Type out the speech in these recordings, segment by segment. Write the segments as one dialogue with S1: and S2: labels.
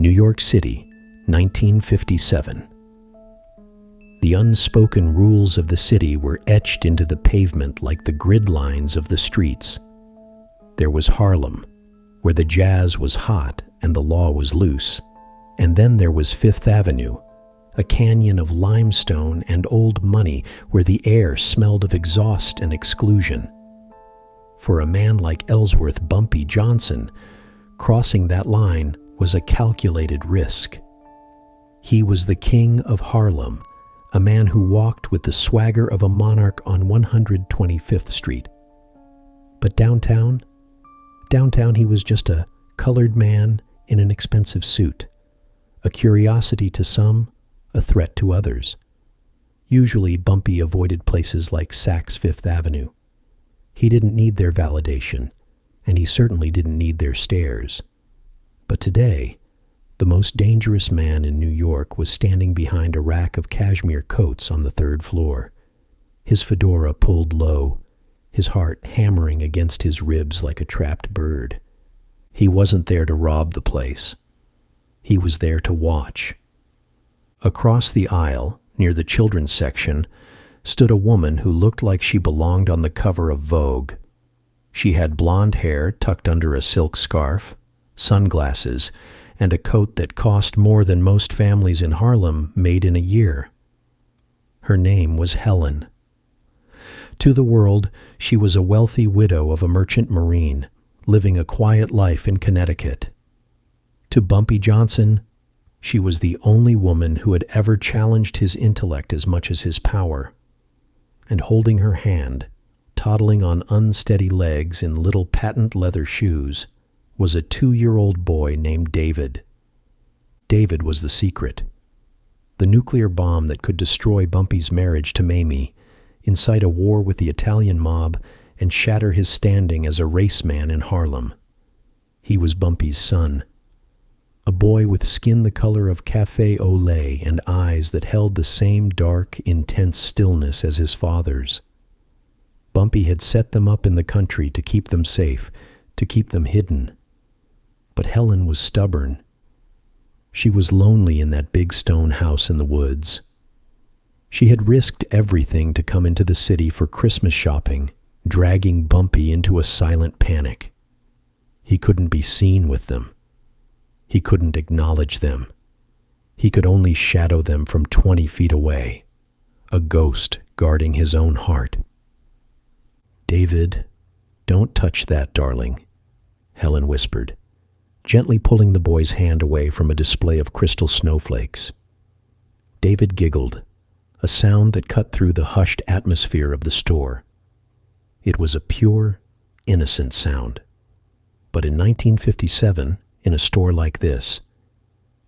S1: New York City, 1957. The unspoken rules of the city were etched into the pavement like the grid lines of the streets. There was Harlem, where the jazz was hot and the law was loose. And then there was Fifth Avenue, a canyon of limestone and old money where the air smelled of exhaust and exclusion. For a man like Ellsworth Bumpy Johnson, crossing that line was a calculated risk. He was the king of Harlem, a man who walked with the swagger of a monarch on 125th Street. But downtown he was just a colored man in an expensive suit, a curiosity to some, a threat to others. Usually Bumpy avoided places like Saks Fifth Avenue. He didn't need their validation, and he certainly didn't need their stares. But today, the most dangerous man in New York was standing behind a rack of cashmere coats on the third floor, his fedora pulled low, his heart hammering against his ribs like a trapped bird. He wasn't there to rob the place. He was there to watch. Across the aisle, near the children's section, stood a woman who looked like she belonged on the cover of Vogue. She had blonde hair tucked under a silk scarf, sunglasses, and a coat that cost more than most families in Harlem made in a year. Her name was Helen. To the world, she was a wealthy widow of a merchant marine, living a quiet life in Connecticut. To Bumpy Johnson, she was the only woman who had ever challenged his intellect as much as his power. And holding her hand, toddling on unsteady legs in little patent leather shoes, was a 2-year-old boy named David. David was the secret. The nuclear bomb that could destroy Bumpy's marriage to Mamie, incite a war with the Italian mob, and shatter his standing as a race man in Harlem. He was Bumpy's son. A boy with skin the color of café au lait and eyes that held the same dark, intense stillness as his father's. Bumpy had set them up in the country to keep them safe, to keep them hidden. But Helen was stubborn. She was lonely in that big stone house in the woods. She had risked everything to come into the city for Christmas shopping, dragging Bumpy into a silent panic. He couldn't be seen with them. He couldn't acknowledge them. He could only shadow them from 20 feet away, a ghost guarding his own heart. "David, don't touch that, darling," Helen whispered, gently pulling the boy's hand away from a display of crystal snowflakes. David giggled, a sound that cut through the hushed atmosphere of the store. It was a pure, innocent sound. But in 1957, in a store like this,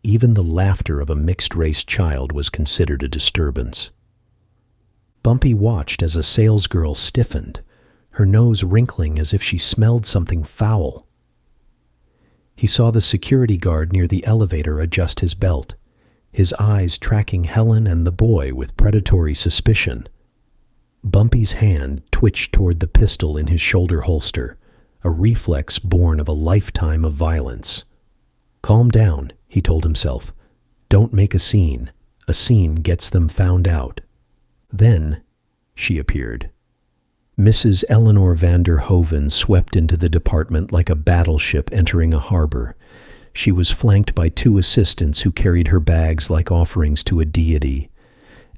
S1: even the laughter of a mixed-race child was considered a disturbance. Bumpy watched as a salesgirl stiffened, her nose wrinkling as if she smelled something foul. He saw the security guard near the elevator adjust his belt, his eyes tracking Helen and the boy with predatory suspicion. Bumpy's hand twitched toward the pistol in his shoulder holster, a reflex born of a lifetime of violence. "Calm down," he told himself. "Don't make a scene. A scene gets them found out." Then she appeared. Mrs. Eleanor van der Hoven swept into the department like a battleship entering a harbor. She was flanked by 2 assistants who carried her bags like offerings to a deity.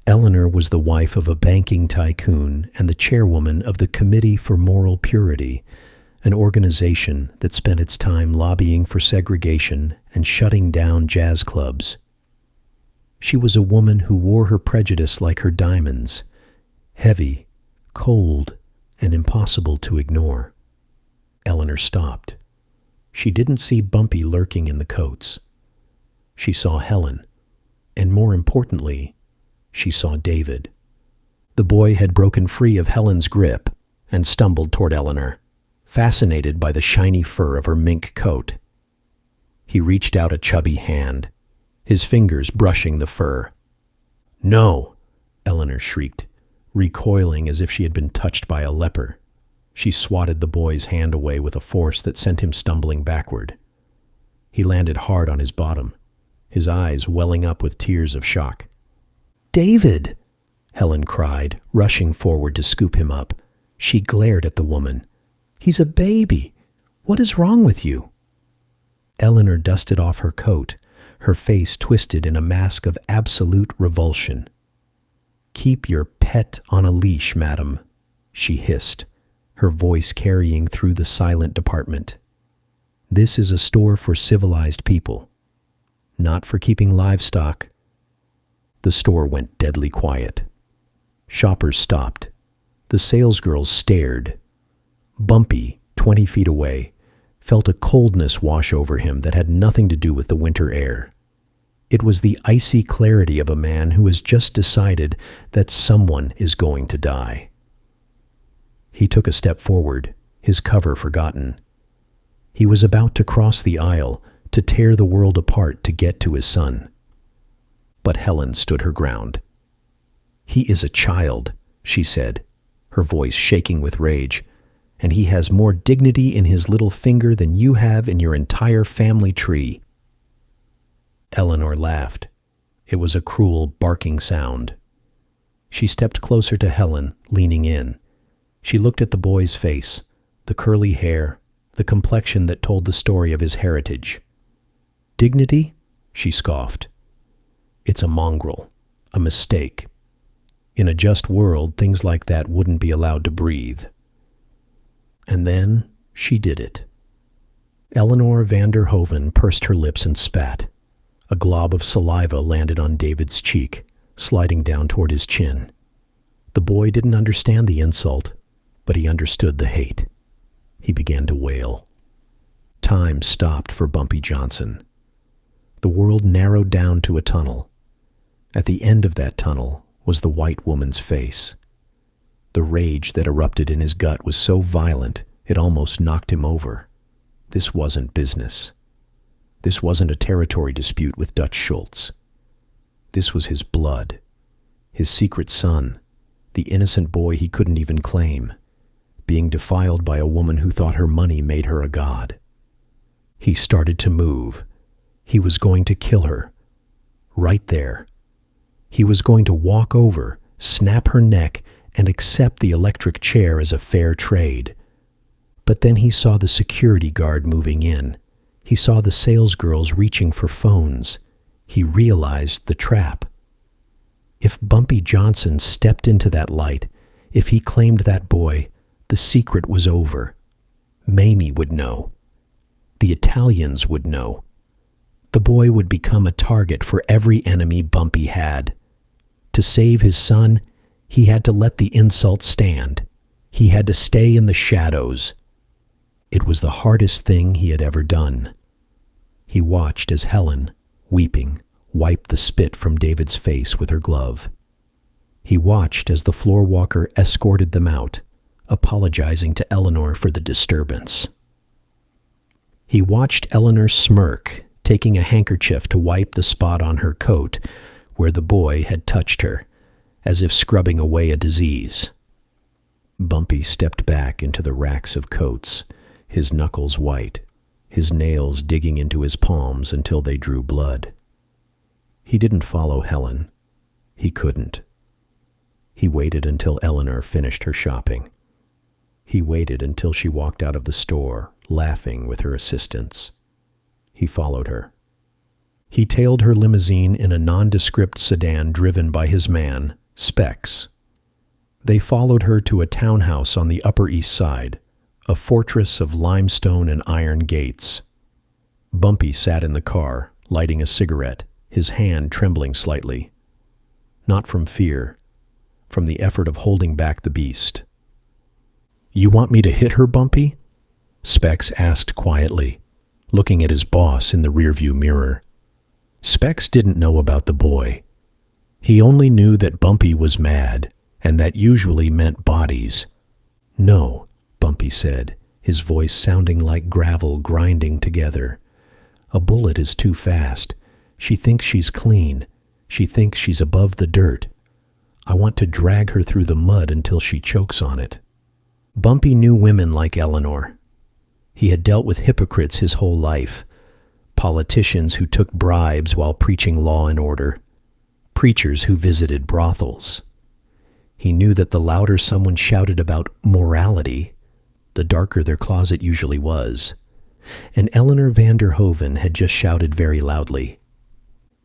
S1: Eleanor was the wife of a banking tycoon and the chairwoman of the Committee for Moral Purity, an organization that spent its time lobbying for segregation and shutting down jazz clubs. She was a woman who wore her prejudice like her diamonds, heavy, cold, and impossible to ignore. Eleanor stopped. She didn't see Bumpy lurking in the coats. She saw Helen, and more importantly, she saw David. The boy had broken free of Helen's grip and stumbled toward Eleanor, fascinated by the shiny fur of her mink coat. He reached out a chubby hand, his fingers brushing the fur. "No!" Eleanor shrieked, recoiling as if she had been touched by a leper. She swatted the boy's hand away with a force that sent him stumbling backward. He landed hard on his bottom, his eyes welling up with tears of shock. "David!" Helen cried, rushing forward to scoop him up. She glared at the woman. "He's a baby. What is wrong with you?" Eleanor dusted off her coat, her face twisted in a mask of absolute revulsion. "Keep your pet on a leash, madam," she hissed, her voice carrying through the silent department. "This is a store for civilized people, not for keeping livestock." The store went deadly quiet. Shoppers stopped. The salesgirls stared. Bumpy, 20 feet away, felt a coldness wash over him that had nothing to do with the winter air. It was the icy clarity of a man who has just decided that someone is going to die. He took a step forward, his cover forgotten. He was about to cross the aisle, to tear the world apart to get to his son. But Helen stood her ground. "He is a child," she said, her voice shaking with rage, "and he has more dignity in his little finger than you have in your entire family tree." Eleanor laughed. It was a cruel, barking sound. She stepped closer to Helen, leaning in. She looked at the boy's face, the curly hair, the complexion that told the story of his heritage. "Dignity?" she scoffed. "It's a mongrel, a mistake. In a just world, things like that wouldn't be allowed to breathe." And then she did it. Eleanor van der Hoven pursed her lips and spat. A glob of saliva landed on David's cheek, sliding down toward his chin. The boy didn't understand the insult, but he understood the hate. He began to wail. Time stopped for Bumpy Johnson. The world narrowed down to a tunnel. At the end of that tunnel was the white woman's face. The rage that erupted in his gut was so violent it almost knocked him over. This wasn't business. This wasn't a territory dispute with Dutch Schultz. This was his blood, his secret son, the innocent boy he couldn't even claim, being defiled by a woman who thought her money made her a god. He started to move. He was going to kill her. Right there. He was going to walk over, snap her neck, and accept the electric chair as a fair trade. But then he saw the security guard moving in. He saw the salesgirls reaching for phones. He realized the trap. If Bumpy Johnson stepped into that light, if he claimed that boy, the secret was over. Mamie would know. The Italians would know. The boy would become a target for every enemy Bumpy had. To save his son, he had to let the insult stand. He had to stay in the shadows. It was the hardest thing he had ever done. He watched as Helen, weeping, wiped the spit from David's face with her glove. He watched as the floor walker escorted them out, apologizing to Eleanor for the disturbance. He watched Eleanor smirk, taking a handkerchief to wipe the spot on her coat where the boy had touched her, as if scrubbing away a disease. Bumpy stepped back into the racks of coats, his knuckles white, his nails digging into his palms until they drew blood. He didn't follow Helen. He couldn't. He waited until Eleanor finished her shopping. He waited until she walked out of the store, laughing with her assistants. He followed her. He tailed her limousine in a nondescript sedan driven by his man, Specs. They followed her to a townhouse on the Upper East Side, a fortress of limestone and iron gates. Bumpy sat in the car, lighting a cigarette, his hand trembling slightly. Not from fear, from the effort of holding back the beast. "You want me to hit her, Bumpy?" Specs asked quietly, looking at his boss in the rearview mirror. Specs didn't know about the boy. He only knew that Bumpy was mad, and that usually meant bodies. "No," Bumpy said, his voice sounding like gravel grinding together. "A bullet is too fast. She thinks she's clean. She thinks she's above the dirt. I want to drag her through the mud until she chokes on it." Bumpy knew women like Eleanor. He had dealt with hypocrites his whole life, politicians who took bribes while preaching law and order, preachers who visited brothels. He knew that the louder someone shouted about morality, the darker their closet usually was. And Eleanor van der Hoeven had just shouted very loudly,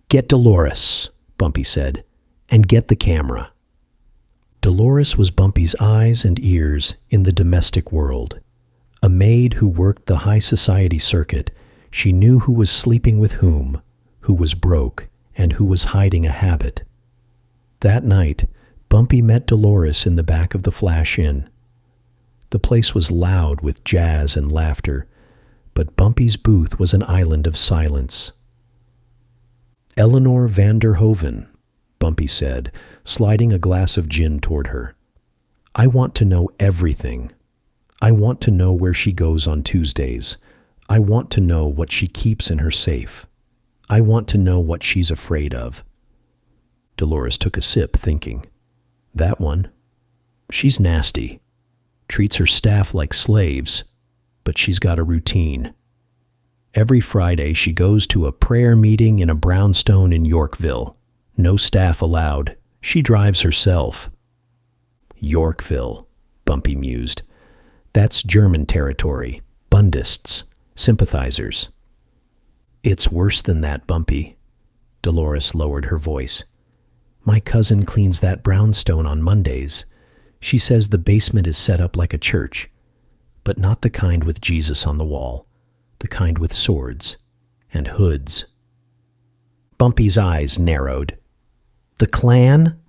S1: "Get Dolores," Bumpy said, "and get the camera." Dolores was Bumpy's eyes and ears in the domestic world. A maid who worked the high society circuit, she knew who was sleeping with whom, who was broke, and who was hiding a habit. That night, Bumpy met Dolores in the back of the Flash Inn. The place was loud with jazz and laughter, but Bumpy's booth was an island of silence. "Eleanor van der Hoeven," Bumpy said, sliding a glass of gin toward her. "I want to know everything. I want to know where she goes on Tuesdays. I want to know what she keeps in her safe. I want to know what she's afraid of." Dolores took a sip, thinking, "That one. She's nasty. Treats her staff like slaves, but she's got a routine. Every Friday she goes to a prayer meeting in a brownstone in Yorkville. No staff allowed. She drives herself." Yorkville, Bumpy mused. That's German territory. Bundists. Sympathizers. "It's worse than that, Bumpy." Dolores lowered her voice. "My cousin cleans that brownstone on Mondays. She says the basement is set up like a church, but not the kind with Jesus on the wall, the kind with swords and hoods." Bumpy's eyes narrowed. "The Klan?"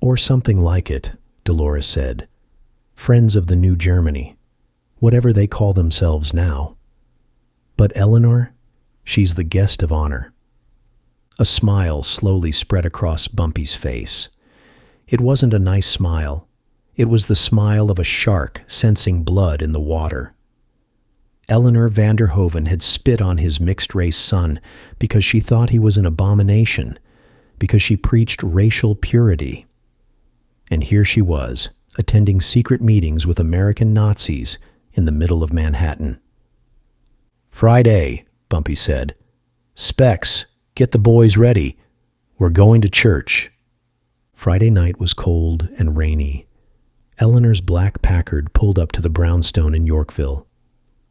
S1: "Or something like it," Dolores said. "Friends of the New Germany, whatever they call themselves now. But Eleanor, she's the guest of honor." A smile slowly spread across Bumpy's face. It wasn't a nice smile. It was the smile of a shark sensing blood in the water. Eleanor van der Hoeven had spit on his mixed-race son because she thought he was an abomination, because she preached racial purity. And here she was, attending secret meetings with American Nazis in the middle of Manhattan. "Friday," Bumpy said. "Specs, get the boys ready. We're going to church." Friday night was cold and rainy. Eleanor's black Packard pulled up to the brownstone in Yorkville.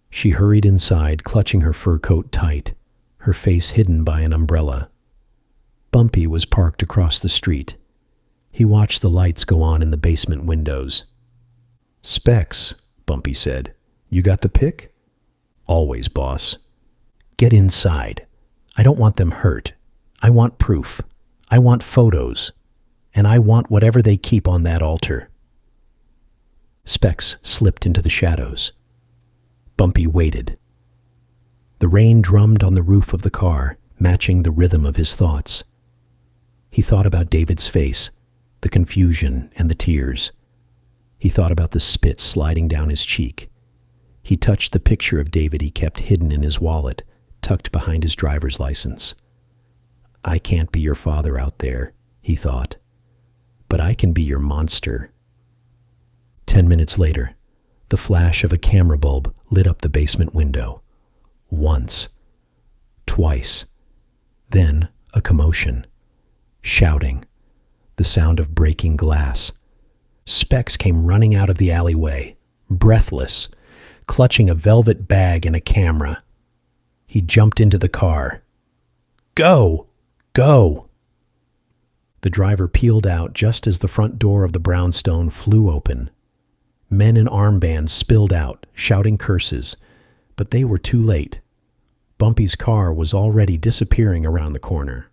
S1: She hurried inside, clutching her fur coat tight, her face hidden by an umbrella. Bumpy was parked across the street. He watched the lights go on in the basement windows. "Specs," Bumpy said. "You got the pick?" "Always, boss." "Get inside. I don't want them hurt. I want proof. I want photos. And I want whatever they keep on that altar." Specs slipped into the shadows. Bumpy waited. The rain drummed on the roof of the car, matching the rhythm of his thoughts. He thought about David's face, the confusion and the tears. He thought about the spit sliding down his cheek. He touched the picture of David he kept hidden in his wallet, tucked behind his driver's license. "I can't be your father out there," he thought, "but I can be your monster." 10 minutes later, the flash of a camera bulb lit up the basement window. Once. Twice. Then a commotion. Shouting. The sound of breaking glass. Specs came running out of the alleyway, breathless, clutching a velvet bag and a camera. He jumped into the car. "Go! Go!" The driver peeled out just as the front door of the brownstone flew open. Men in armbands spilled out, shouting curses, but they were too late. Bumpy's car was already disappearing around the corner.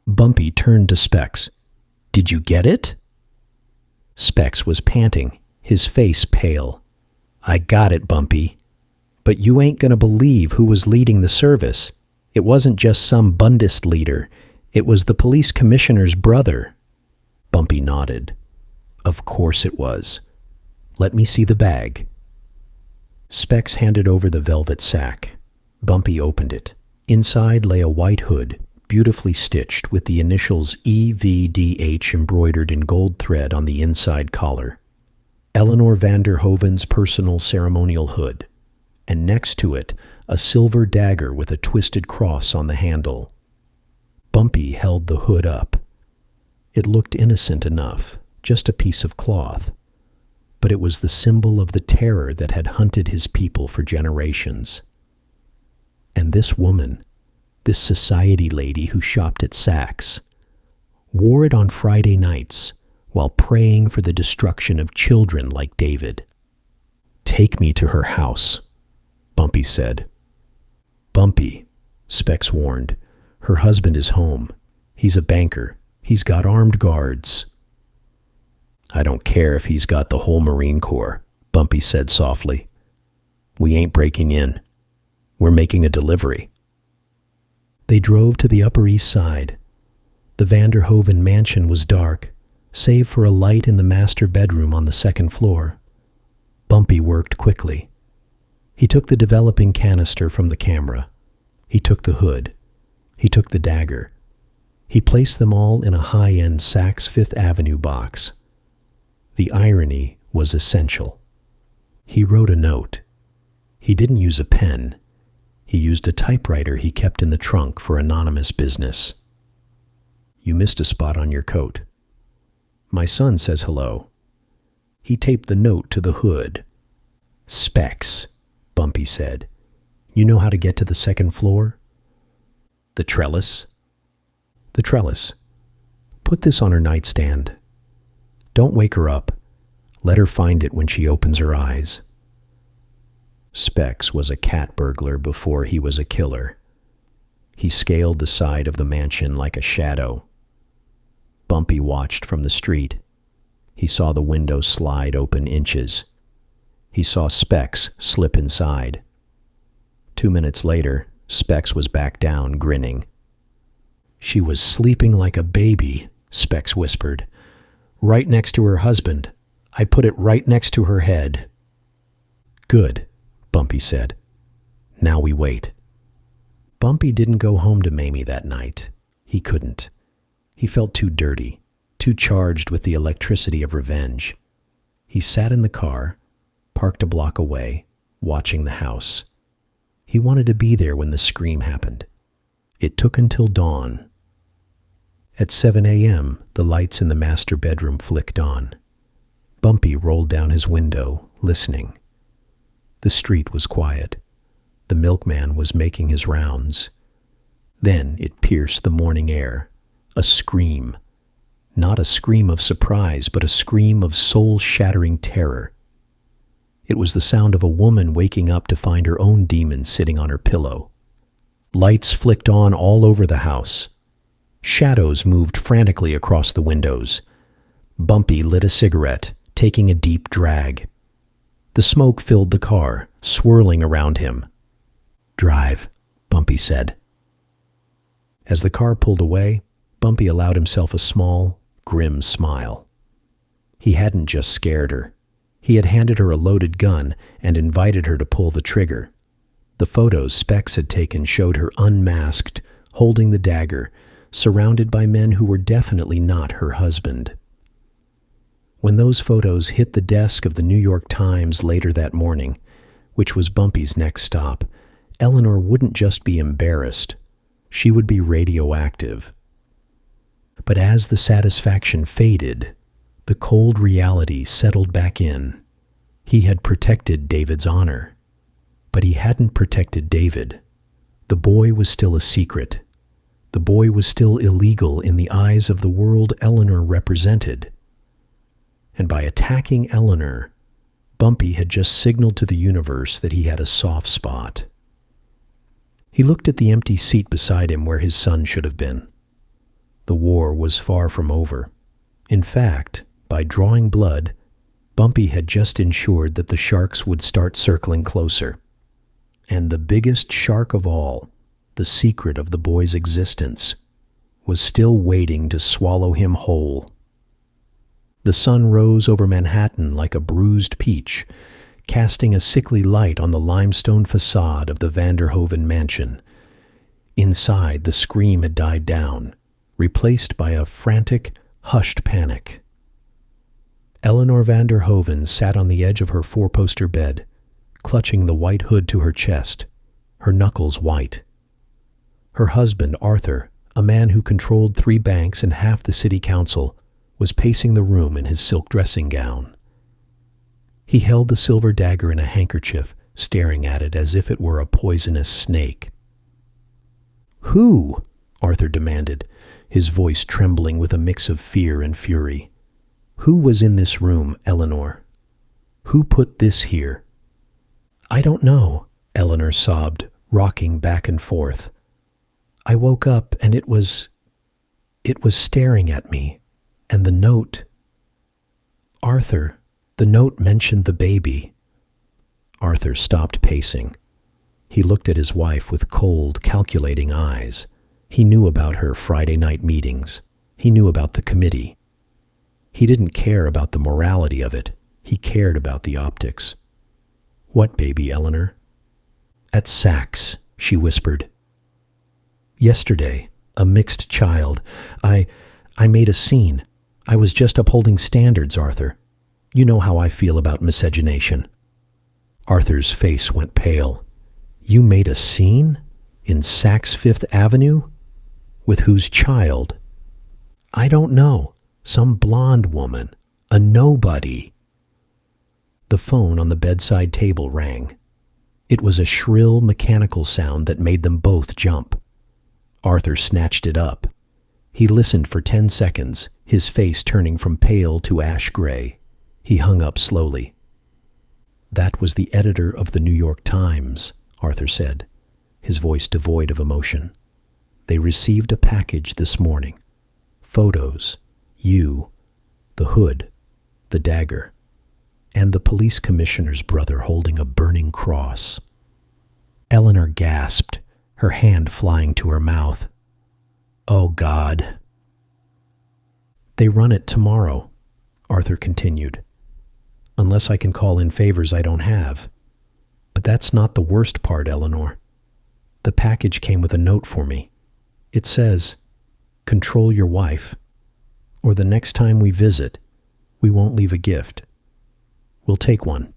S1: Bumpy turned to Specs. "Did you get it?" Specs was panting, his face pale. "I got it, Bumpy. But you ain't gonna believe who was leading the service. It wasn't just some Bundist leader. It was the police commissioner's brother." Bumpy nodded. "Of course it was. Let me see the bag." Specs handed over the velvet sack. Bumpy opened it. Inside lay a white hood, beautifully stitched with the initials EVDH embroidered in gold thread on the inside collar. Eleanor van der Hoeven's personal ceremonial hood, and next to it, a silver dagger with a twisted cross on the handle. Bumpy held the hood up. It looked innocent enough, just a piece of cloth, but it was the symbol of the terror that had hunted his people for generations. And this woman, this society lady who shopped at Saks, wore it on Friday nights while praying for the destruction of children like David. "Take me to her house," Bumpy said. "Bumpy," Specs warned, "her husband is home. He's a banker. He's got armed guards." "I don't care if he's got the whole Marine Corps," Bumpy said softly. "We ain't breaking in. We're making a delivery." They drove to the Upper East Side. The Vanderhoven mansion was dark, save for a light in the master bedroom on the second floor. Bumpy worked quickly. He took the developing canister from the camera. He took the hood. He took the dagger. He placed them all in a high-end Saks Fifth Avenue box. The irony was essential. He wrote a note. He didn't use a pen. He used a typewriter he kept in the trunk for anonymous business. "You missed a spot on your coat. My son says hello." He taped the note to the hood. "Specs," Bumpy said. "You know how to get to the second floor?" "The trellis?" "The trellis. Put this on her nightstand. Don't wake her up. Let her find it when she opens her eyes." Specs was a cat burglar before he was a killer. He scaled the side of the mansion like a shadow. Bumpy watched from the street. He saw the window slide open inches. He saw Specs slip inside. 2 minutes later, Specs was back down, grinning. "She was sleeping like a baby," Specs whispered. "Right next to her husband. I put it right next to her head." "Good," Bumpy said. "Now we wait." Bumpy didn't go home to Mamie that night. He couldn't. He felt too dirty, too charged with the electricity of revenge. He sat in the car, parked a block away, watching the house. He wanted to be there when the scream happened. It took until dawn. At 7 a.m., the lights in the master bedroom flicked on. Bumpy rolled down his window, listening. The street was quiet. The milkman was making his rounds. Then it pierced the morning air. A scream. Not a scream of surprise, but a scream of soul-shattering terror. It was the sound of a woman waking up to find her own demon sitting on her pillow. Lights flicked on all over the house. Shadows moved frantically across the windows. Bumpy lit a cigarette, taking a deep drag. The smoke filled the car, swirling around him. "Drive," Bumpy said. As the car pulled away, Bumpy allowed himself a small, grim smile. He hadn't just scared her. He had handed her a loaded gun and invited her to pull the trigger. The photos Specs had taken showed her unmasked, holding the dagger, surrounded by men who were definitely not her husband. When those photos hit the desk of the New York Times later that morning, which was Bumpy's next stop, Eleanor wouldn't just be embarrassed. She would be radioactive. But as the satisfaction faded, the cold reality settled back in. He had protected David's honor, but he hadn't protected David. The boy was still a secret. The boy was still illegal in the eyes of the world Eleanor represented. And by attacking Eleanor, Bumpy had just signaled to the universe that he had a soft spot. He looked at the empty seat beside him where his son should have been. The war was far from over. In fact, by drawing blood, Bumpy had just ensured that the sharks would start circling closer. And the biggest shark of all, the secret of the boy's existence, was still waiting to swallow him whole. The sun rose over Manhattan like a bruised peach, casting a sickly light on the limestone facade of the Vanderhoven mansion. Inside, the scream had died down, replaced by a frantic, hushed panic. Eleanor Vanderhoven sat on the edge of her four-poster bed, clutching the white hood to her chest, her knuckles white. Her husband, Arthur, a man who controlled 3 banks and half the city council, was pacing the room in his silk dressing gown. He held the silver dagger in a handkerchief, staring at it as if it were a poisonous snake. "Who?" Arthur demanded, his voice trembling with a mix of fear and fury. "Who was in this room, Eleanor? Who put this here?" "I don't know," Eleanor sobbed, rocking back and forth. "I woke up and it was staring at me. And the note. Arthur, the note mentioned the baby." Arthur stopped pacing. He looked at his wife with cold, calculating eyes. He knew about her Friday night meetings. He knew about the committee. He didn't care about the morality of it. He cared about the optics. "What baby, Eleanor?" "At Saks," she whispered. "Yesterday, a mixed child. I made a scene. I was just upholding standards, Arthur. You know how I feel about miscegenation." Arthur's face went pale. "You made a scene? In Saks Fifth Avenue? With whose child?" "I don't know. Some blonde woman. A nobody." The phone on the bedside table rang. It was a shrill, mechanical sound that made them both jump. Arthur snatched it up. He listened for 10 seconds, his face turning from pale to ash gray. He hung up slowly. "That was the editor of the New York Times," Arthur said, his voice devoid of emotion. "They received a package this morning. Photos, you, the hood, the dagger, and the police commissioner's brother holding a burning cross." Eleanor gasped, her hand flying to her mouth. "Oh, God." "They run it tomorrow," Arthur continued. "Unless I can call in favors I don't have. But that's not the worst part, Eleanor. The package came with a note for me. It says, 'Control your wife, or the next time we visit, we won't leave a gift. We'll take one.'"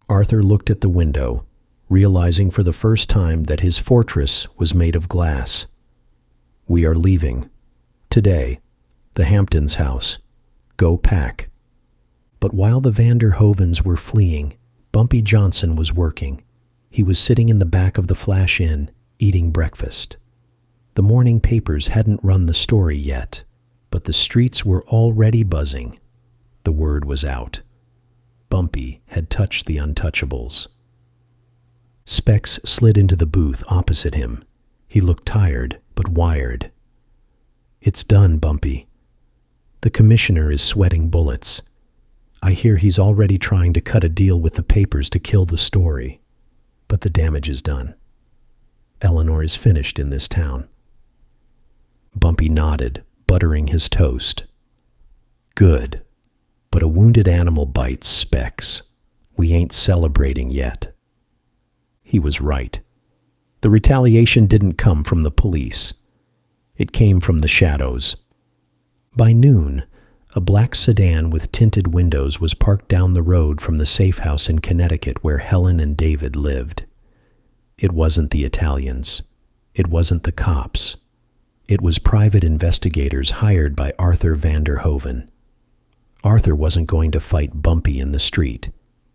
S1: Arthur looked at the window, realizing for the first time that his fortress was made of glass. "We are leaving. Today. The Hamptons' house. Go pack." But while the Vanderhovens were fleeing, Bumpy Johnson was working. He was sitting in the back of the Flash Inn, eating breakfast. The morning papers hadn't run the story yet, but the streets were already buzzing. The word was out. Bumpy had touched the untouchables. Specs slid into the booth opposite him. He looked tired, but wired. "It's done, Bumpy. The commissioner is sweating bullets. I hear he's already trying to cut a deal with the papers to kill the story. But the damage is done. Eleanor is finished in this town." Bumpy nodded, buttering his toast. "Good. But a wounded animal bites, Specs. We ain't celebrating yet." He was right. The retaliation didn't come from the police. It came from the shadows. By noon, a black sedan with tinted windows was parked down the road from the safe house in Connecticut where Helen and David lived. It wasn't the Italians. It wasn't the cops. It was private investigators hired by Arthur Vanderhoven. Arthur wasn't going to fight Bumpy in the street.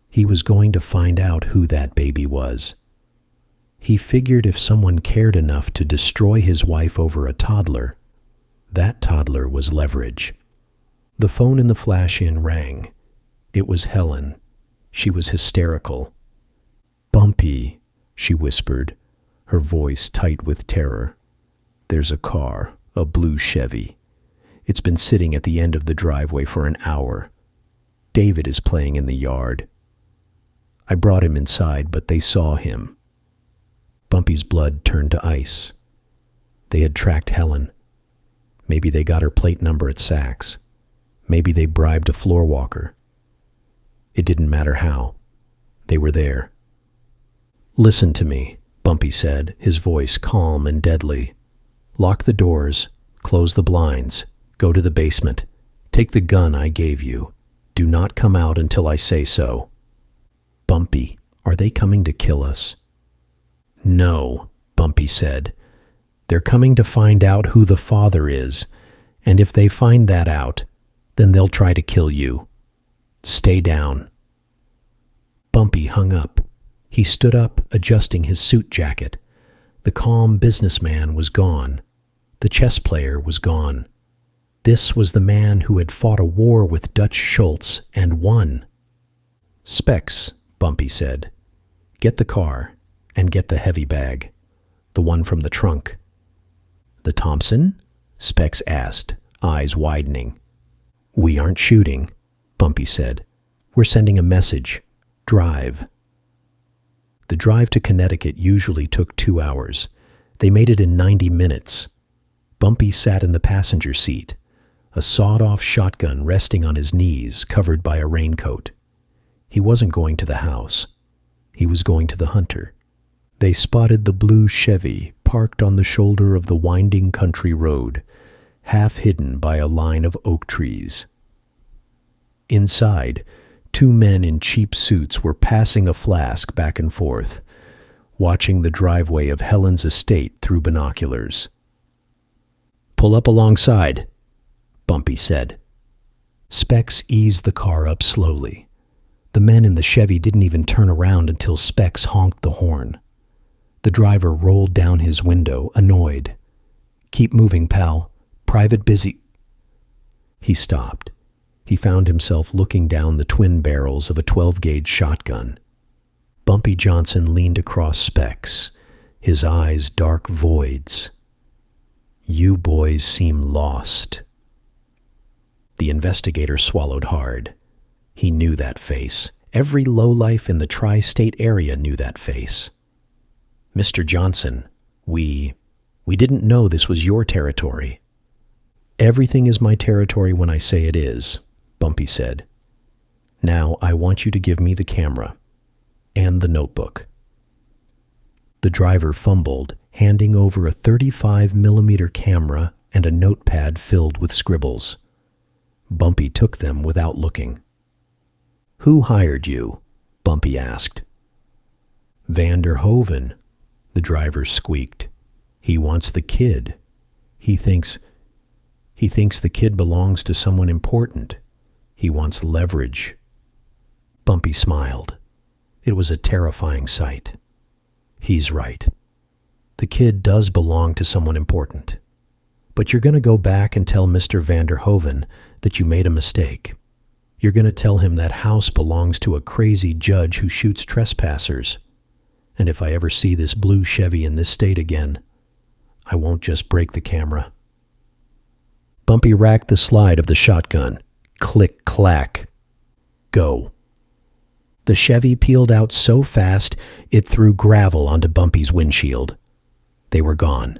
S1: He was going to find out who that baby was. He figured if someone cared enough to destroy his wife over a toddler, that toddler was leverage. The phone in the Flash Inn rang. It was Helen. She was hysterical. "Bumpy," she whispered, her voice tight with terror. "There's a car, a blue Chevy. It's been sitting at the end of the driveway for an hour. David is playing in the yard. I brought him inside, but they saw him." Bumpy's blood turned to ice. They had tracked Helen. Maybe they got her plate number at Saks. Maybe they bribed a floor walker. It didn't matter how. They were there. "Listen to me," Bumpy said, his voice calm and deadly. "Lock the doors, close the blinds, go to the basement. Take the gun I gave you. Do not come out until I say so." "Bumpy, are they coming to kill us?" No, Bumpy said. They're coming to find out who the father is, and if they find that out, then they'll try to kill you. Stay down. Bumpy hung up. He stood up, adjusting his suit jacket. The calm businessman was gone. The chess player was gone. This was the man who had fought a war with Dutch Schultz and won. Specs, Bumpy said. Get the car, and get the heavy bag. The one from the trunk. The Thompson? Specs asked, eyes widening. We aren't shooting, Bumpy said. We're sending a message. Drive. The drive to Connecticut usually took 2 hours. They made it in 90 minutes. Bumpy sat in the passenger seat, a sawed-off shotgun resting on his knees, covered by a raincoat. He wasn't going to the house. He was going to the hunter. They spotted the blue Chevy parked on the shoulder of the winding country road, half hidden by a line of oak trees. Inside, 2 men in cheap suits were passing a flask back and forth, watching the driveway of Helen's estate through binoculars. Pull up alongside, Bumpy said. Specs eased the car up slowly. The men in the Chevy didn't even turn around until Specs honked the horn. The driver rolled down his window, annoyed. Keep moving, pal. Private busy. He stopped. He found himself looking down the twin barrels of a 12-gauge shotgun. Bumpy Johnson leaned across Specs, his eyes dark voids. You boys seem lost. The investigator swallowed hard. He knew that face. Every lowlife in the tri-state area knew that face. Mr. Johnson, we didn't know this was your territory. Everything is my territory when I say it is, Bumpy said. Now I want you to give me the camera and the notebook. The driver fumbled, handing over a 35mm camera and a notepad filled with scribbles. Bumpy took them without looking. Who hired you? Bumpy asked. Vander Hoven, the driver squeaked. He wants the kid. He thinks the kid belongs to someone important. He wants leverage. Bumpy smiled. It was a terrifying sight. He's right. The kid does belong to someone important. But you're going to go back and tell Mr. Vander Hoven that you made a mistake. You're going to tell him that house belongs to a crazy judge who shoots trespassers. And if I ever see this blue Chevy in this state again, I won't just break the camera. Bumpy racked the slide of the shotgun. Click, clack. Go. The Chevy peeled out so fast it threw gravel onto Bumpy's windshield. They were gone.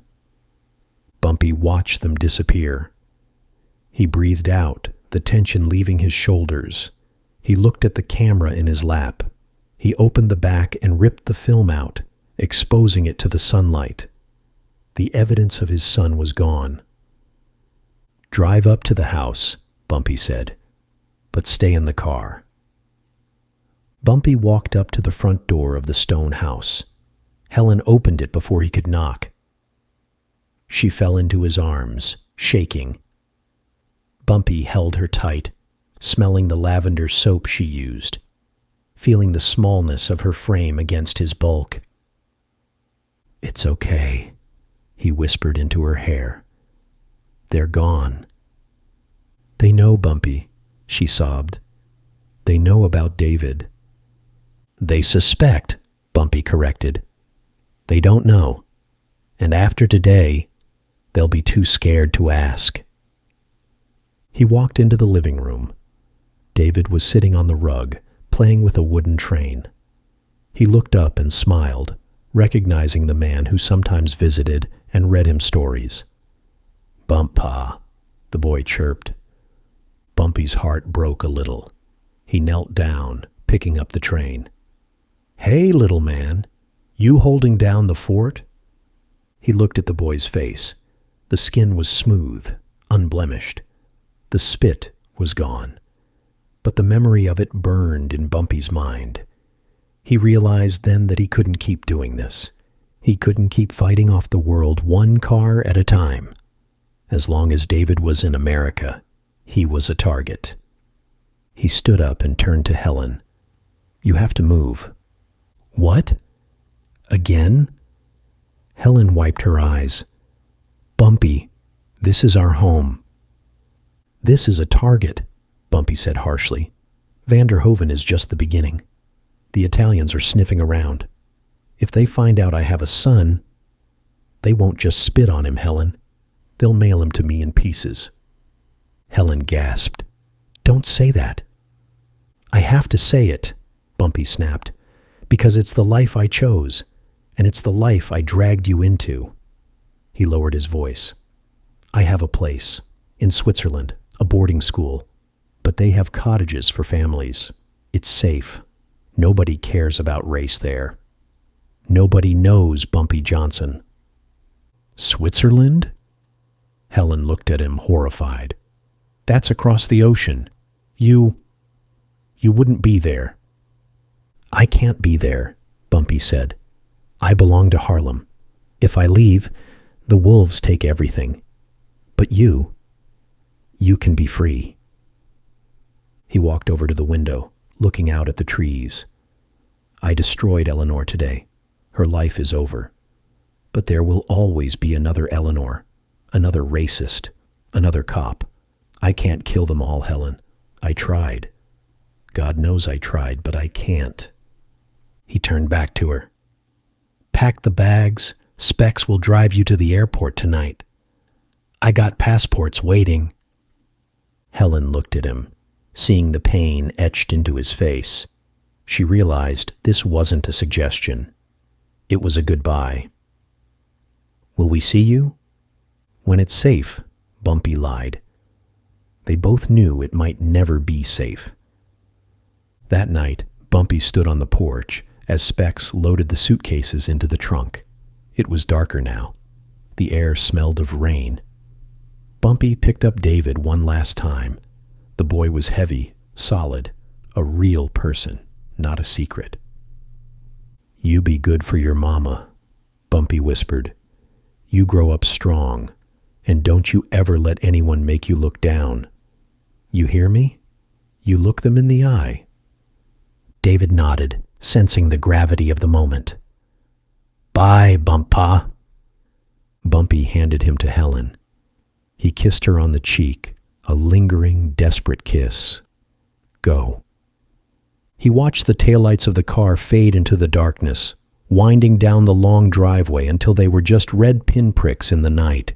S1: Bumpy watched them disappear. He breathed out, the tension leaving his shoulders. He looked at the camera in his lap. He opened the back and ripped the film out, exposing it to the sunlight. The evidence of his son was gone. Drive up to the house, Bumpy said, but stay in the car. Bumpy walked up to the front door of the stone house. Helen opened it before he could knock. She fell into his arms, shaking. Bumpy held her tight, smelling the lavender soap she used, feeling the smallness of her frame against his bulk. It's okay, he whispered into her hair. They're gone. They know, Bumpy, she sobbed. They know about David. They suspect, Bumpy corrected. They don't know. And after today, they'll be too scared to ask. He walked into the living room. David was sitting on the rug, playing with a wooden train. He looked up and smiled, recognizing the man who sometimes visited and read him stories. Bump, Pa, the boy chirped. Bumpy's heart broke a little. He knelt down, picking up the train. Hey, little man, you holding down the fort? He looked at the boy's face. The skin was smooth, unblemished. The spit was gone. But the memory of it burned in Bumpy's mind. He realized then that he couldn't keep doing this. He couldn't keep fighting off the world one car at a time. As long as David was in America, he was a target. He stood up and turned to Helen. "You have to move." "What? Again?" Helen wiped her eyes. "Bumpy, this is our home." "This is a target," Bumpy said harshly. "Vanderhoven is just the beginning. The Italians are sniffing around. If they find out I have a son, they won't just spit on him, Helen. They'll mail him to me in pieces." Helen gasped. "Don't say that." "I have to say it," Bumpy snapped, "because it's the life I chose, and it's the life I dragged you into." He lowered his voice. "I have a place, in Switzerland, a boarding school, but they have cottages for families. It's safe. Nobody cares about race there. Nobody knows Bumpy Johnson." "Switzerland?" Helen looked at him, horrified. "That's across the ocean. You wouldn't be there." "I can't be there," Bumpy said. "I belong to Harlem. If I leave, the wolves take everything. But you can be free." He walked over to the window, looking out at the trees. "I destroyed Eleanor today. Her life is over. But there will always be another Eleanor, another racist, another cop. I can't kill them all, Helen. I tried. God knows I tried, but I can't." He turned back to her. "Pack the bags. Specs will drive you to the airport tonight. I got passports waiting." Helen looked at him, seeing the pain etched into his face. She realized this wasn't a suggestion. It was a goodbye. "Will we see you?" "When it's safe," Bumpy lied. They both knew it might never be safe. That night, Bumpy stood on the porch as Specs loaded the suitcases into the trunk. It was darker now. The air smelled of rain. Bumpy picked up David one last time. The boy was heavy, solid, a real person, not a secret. "You be good for your mama," Bumpy whispered. "You grow up strong, and don't you ever let anyone make you look down. You hear me? You look them in the eye." David nodded, sensing the gravity of the moment. "Bye, Bumpa." Bumpy handed him to Helen. He kissed her on the cheek, a lingering, desperate kiss. "Go." He watched the taillights of the car fade into the darkness, winding down the long driveway until they were just red pinpricks in the night.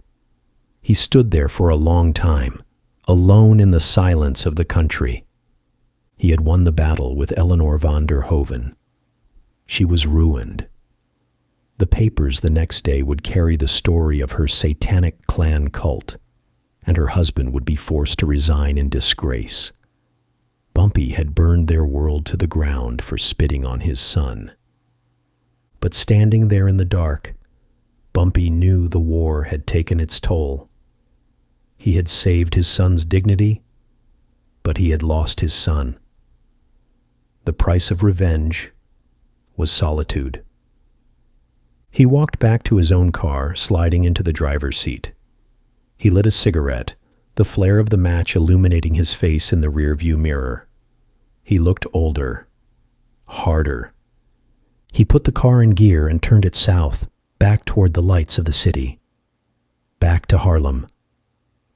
S1: He stood there for a long time, alone in the silence of the country. He had won the battle with Eleanor van der Hoven. She was ruined. The papers the next day would carry the story of her satanic clan cult, and her husband would be forced to resign in disgrace. Bumpy had burned their world to the ground for spitting on his son. But standing there in the dark, Bumpy knew the war had taken its toll. He had saved his son's dignity, but he had lost his son. The price of revenge was solitude. He walked back to his own car, sliding into the driver's seat. He lit a cigarette, the flare of the match illuminating his face in the rearview mirror. He looked older, harder. He put the car in gear and turned it south, back toward the lights of the city. Back to Harlem.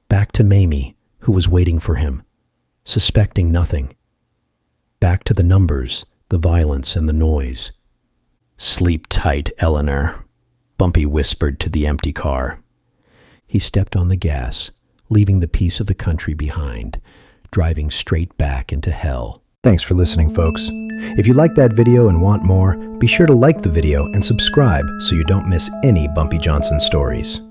S1: Back to Mamie, who was waiting for him, suspecting nothing. Back to the numbers, the violence, and the noise. "Sleep tight, Eleanor," Bumpy whispered to the empty car. He stepped on the gas, leaving the peace of the country behind, driving straight back into hell.
S2: Thanks for listening, folks. If you liked that video and want more, be sure to like the video and subscribe so you don't miss any Bumpy Johnson stories.